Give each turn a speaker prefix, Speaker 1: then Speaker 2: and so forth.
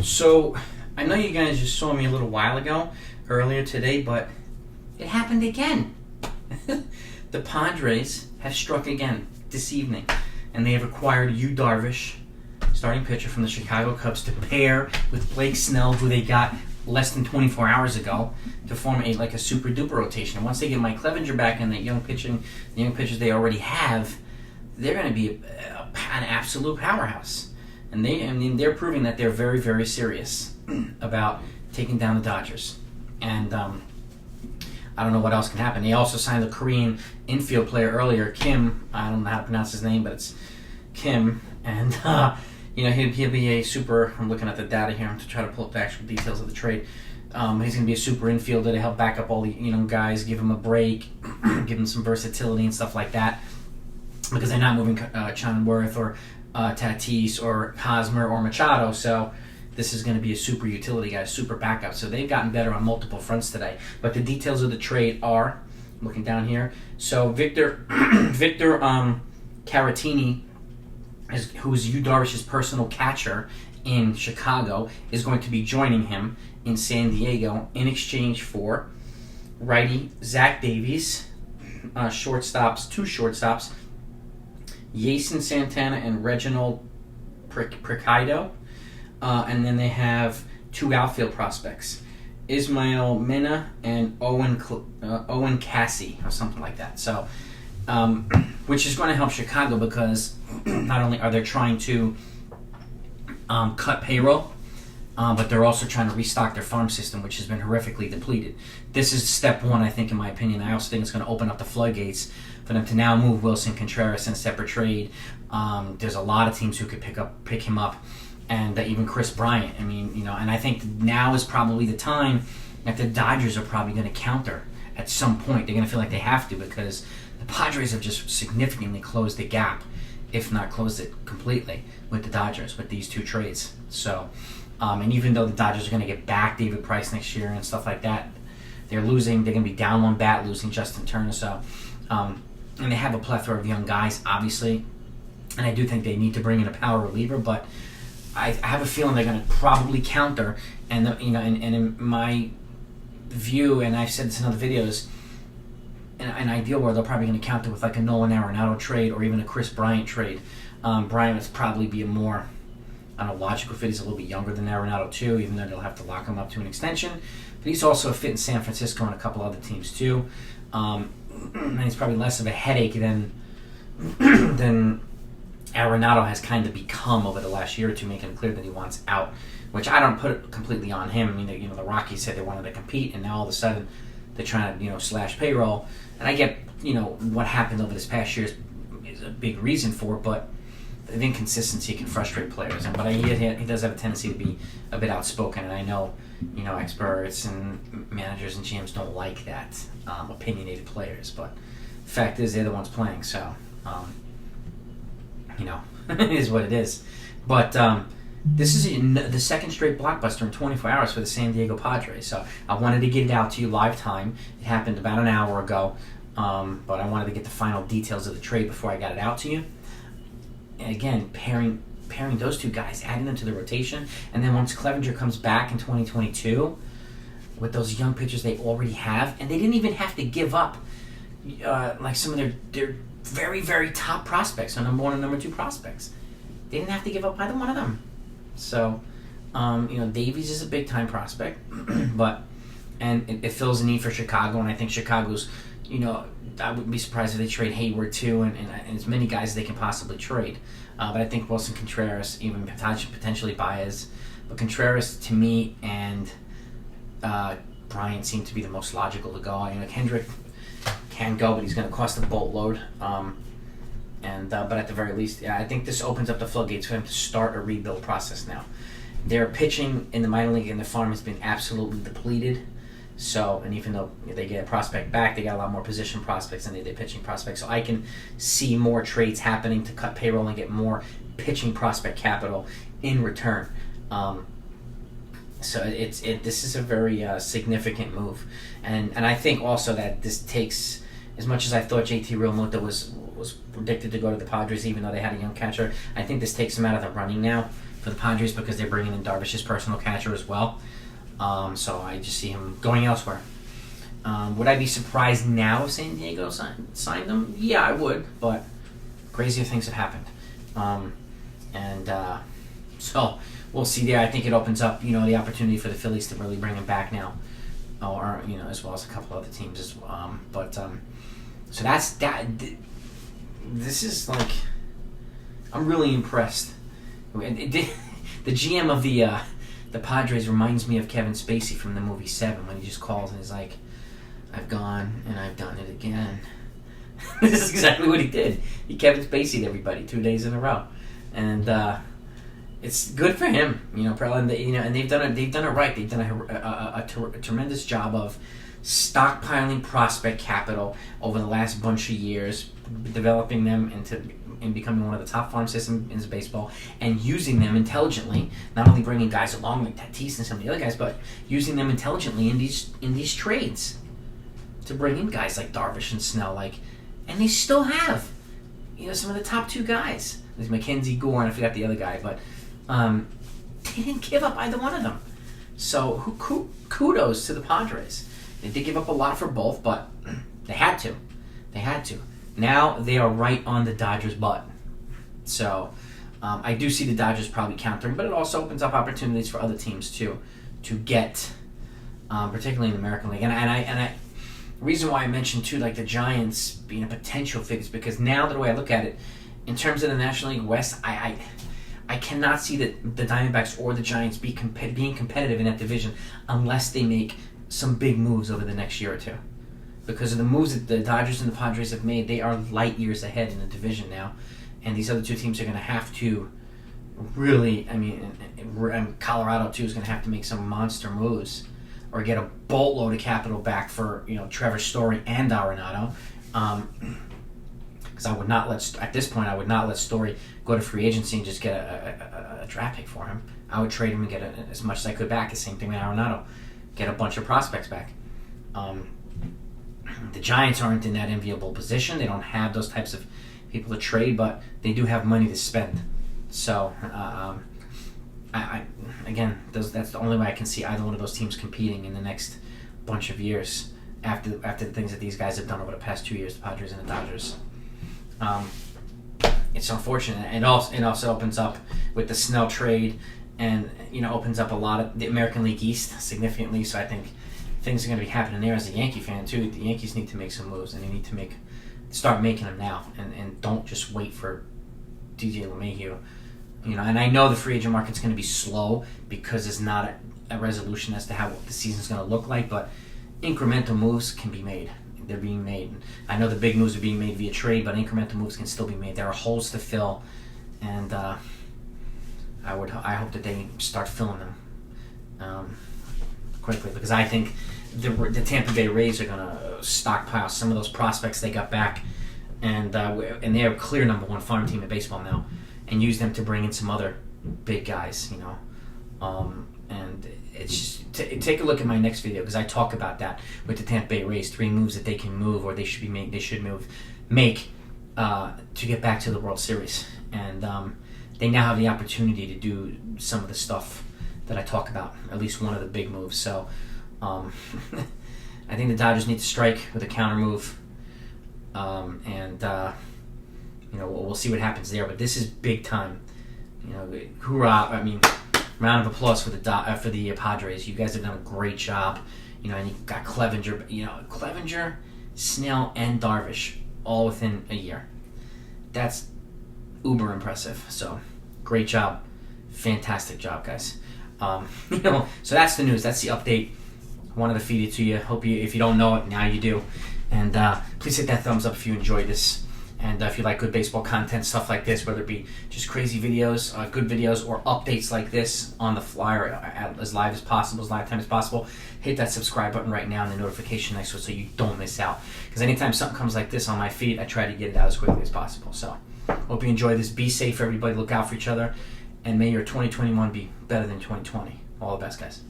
Speaker 1: So, I know you guys just saw me a little while ago, earlier today, but it happened again. The Padres have struck again this evening, and they have acquired Darvish, starting pitcher from the Chicago Cubs, to pair with Blake Snell, who they got less than 24 hours ago, to form a super duper rotation. And once they get Mike Clevenger back and the young pitchers they already have, they're going to be an absolute powerhouse. And they're proving that they're very, very serious about taking down the Dodgers. And I don't know what else can happen. They also signed a Korean infield player earlier, Kim. I don't know how to pronounce his name, but it's Kim. And he'll be a super. I'm looking at the data here to try to pull up the actual details of the trade. He's going to be a super infielder to help back up all the guys, give him a break, give him some versatility and stuff like that. Because they're not moving Cronenworth or Tatis or Hosmer or Machado, so this is going to be a super utility guy, super backup. So they've gotten better on multiple fronts today. But the details of the trade are, looking down here, so Victor Caratini, who's Darvish's personal catcher in Chicago, is going to be joining him in San Diego in exchange for righty Zach Davies, two shortstops, Jason Santana and Reginald Preciado. And then they have two outfield prospects, Ismael Mena and Owen Cassie, or something like that. So, which is going to help Chicago because not only are they trying to cut payroll, but they're also trying to restock their farm system, which has been horrifically depleted. This is step one, I think, in my opinion. I also think it's going to open up the floodgates for them to now move Wilson Contreras in a separate trade. There's a lot of teams who could pick him up, and even Chris Bryant. I mean, and I think now is probably the time that the Dodgers are probably going to counter at some point. They're going to feel like they have to because the Padres have just significantly closed the gap, if not closed it completely, with the Dodgers with these two trades. So, and even though the Dodgers are going to get back David Price next year and stuff like that, they're going to be down one bat, losing Justin Turner. So, and they have a plethora of young guys, obviously, and I do think they need to bring in a power reliever, but I have a feeling they're going to probably counter, and in my view, and I've said this in other videos, in an ideal world, they're probably going to counter with like a Nolan Arenado trade or even a Chris Bryant trade. Bryant would probably be a more logical fit. He's a little bit younger than Arenado too, even though they'll have to lock him up to an extension. But he's also a fit in San Francisco and a couple other teams too. And he's probably less of a headache than Arenado has kind of become over the last year or two, making it clear that he wants out, which I don't put it completely on him. I mean, the Rockies said they wanted to compete, and now all of a sudden they're trying to, slash payroll. And I get, what happened over this past year is a big reason for it, but the inconsistency can frustrate players. But he does have a tendency to be a bit outspoken, and I know, experts and managers and GMs don't like that, opinionated players. But the fact is, they're the ones playing, so, it is what it is. But this is the second straight blockbuster in 24 hours for the San Diego Padres. So I wanted to get it out to you live time. It happened about an hour ago, but I wanted to get the final details of the trade before I got it out to you. And again, pairing those two guys, adding them to the rotation, and then once Clevenger comes back in 2022 with those young pitchers they already have, and they didn't even have to give up like some of their very, very top prospects, or number one and number two prospects. They didn't have to give up either one of them. So, Davies is a big time prospect, and it fills a need for Chicago, and I think Chicago's, I wouldn't be surprised if they trade Hayward too, and as many guys as they can possibly trade. But I think Wilson Contreras, even potentially Baez, but Contreras to me and Bryant seem to be the most logical to go. Kendrick can go, but he's going to cost a boatload. But at the very least, I think this opens up the floodgates for him to start a rebuild process now. Their pitching in the minor league and the farm has been absolutely depleted. So, and even though they get a prospect back, they got a lot more position prospects than they did pitching prospects. So I can see more trades happening to cut payroll and get more pitching prospect capital in return. So this is a very significant move, and I think also that this takes, as much as I thought JT Realmuto was predicted to go to the Padres, even though they had a young catcher, I think this takes him out of the running now for the Padres because they're bringing in Darvish's personal catcher as well. So I just see him going elsewhere. Would I be surprised now if San Diego signed him? Yeah, I would, but crazier things have happened. So we'll see there. I think it opens up, the opportunity for the Phillies to really bring him back now, or as well as a couple other teams as well. So that's that. This is like, I'm really impressed. The GM of the Padres reminds me of Kevin Spacey from the movie Seven, when he just calls and he's like, "I've gone and I've done it again." This is exactly what he did. He Kevin Spacey'd everybody 2 days in a row, and it's good for him. Probably, and they've done it right. They've done a tremendous job of stockpiling prospect capital over the last bunch of years, developing them into becoming one of the top farm systems in baseball, and using them intelligently. Not only bringing guys along like Tatis and some of the other guys, but using them intelligently in these trades to bring in guys like Darvish and Snell, and they still have, some of the top two guys. There's Mackenzie Gore, and I forgot the other guy, but they didn't give up either one of them. So kudos to the Padres. They did give up a lot for both, but they had to. Now they are right on the Dodgers' butt. So I do see the Dodgers probably countering, but it also opens up opportunities for other teams too to get, particularly in the American League. And I the reason why I mentioned too, like the Giants being a potential fit, is because now the way I look at it, in terms of the National League West, I cannot see that the Diamondbacks or the Giants being competitive in that division unless they make some big moves over the next year or two. Because of the moves that the Dodgers and the Padres have made, they are light years ahead in the division now. And these other two teams are going to have to really, and Colorado too is going to have to make some monster moves or get a boatload of capital back for, Trevor Story and Arenado. Because I would not let Story go to free agency and just get a draft pick for him. I would trade him and get as much as I could back. The same thing with Arenado. Get a bunch of prospects back. The Giants aren't in that enviable position. They don't have those types of people to trade, but they do have money to spend. So, that's the only way I can see either one of those teams competing in the next bunch of years after the things that these guys have done over the past 2 years, the Padres and the Dodgers. It's unfortunate, and also opens up with the Snell trade, and opens up a lot of the American League East significantly. So I think things are going to be happening there. As a Yankee fan too, the Yankees need to make some moves, and they need to start making them now, and don't just wait for DJ LeMahieu. And I know the free agent market's going to be slow because there's not a resolution as to how the season's going to look like, but incremental moves can be made. They're being made. I know the big moves are being made via trade, but incremental moves can still be made. There are holes to fill, and I hope that they start filling them quickly, because I think the Tampa Bay Rays are going to stockpile some of those prospects they got back, and they're a clear number one farm team in baseball now, and use them to bring in some other big guys, and it's just take a look at my next video, because I talk about that with the Tampa Bay Rays, 3 moves that they can move, or they should make to get back to the World Series, and they now have the opportunity to do some of the stuff that I talk about, at least one of the big moves. So I think the Dodgers need to strike with a counter move, we'll see what happens there. But this is big time. Hoorah! Round of applause for the Padres. You guys have done a great job. And you got Clevenger. Clevenger, Snell, and Darvish all within a year. That's uber impressive. So great job, fantastic job, guys. So that's the news. That's the update. I wanted to feed it to you. Hope if you don't know it, now you do. And please hit that thumbs up if you enjoyed this. And if you like good baseball content, stuff like this, whether it be just crazy videos, good videos, or updates like this on the fly, or as live as possible, as live time as possible, hit that subscribe button right now and the notification next to it so you don't miss out. Because anytime something comes like this on my feed, I try to get it out as quickly as possible. So hope you enjoy this. Be safe, everybody. Look out for each other. And may your 2021 be better than 2020. All the best, guys.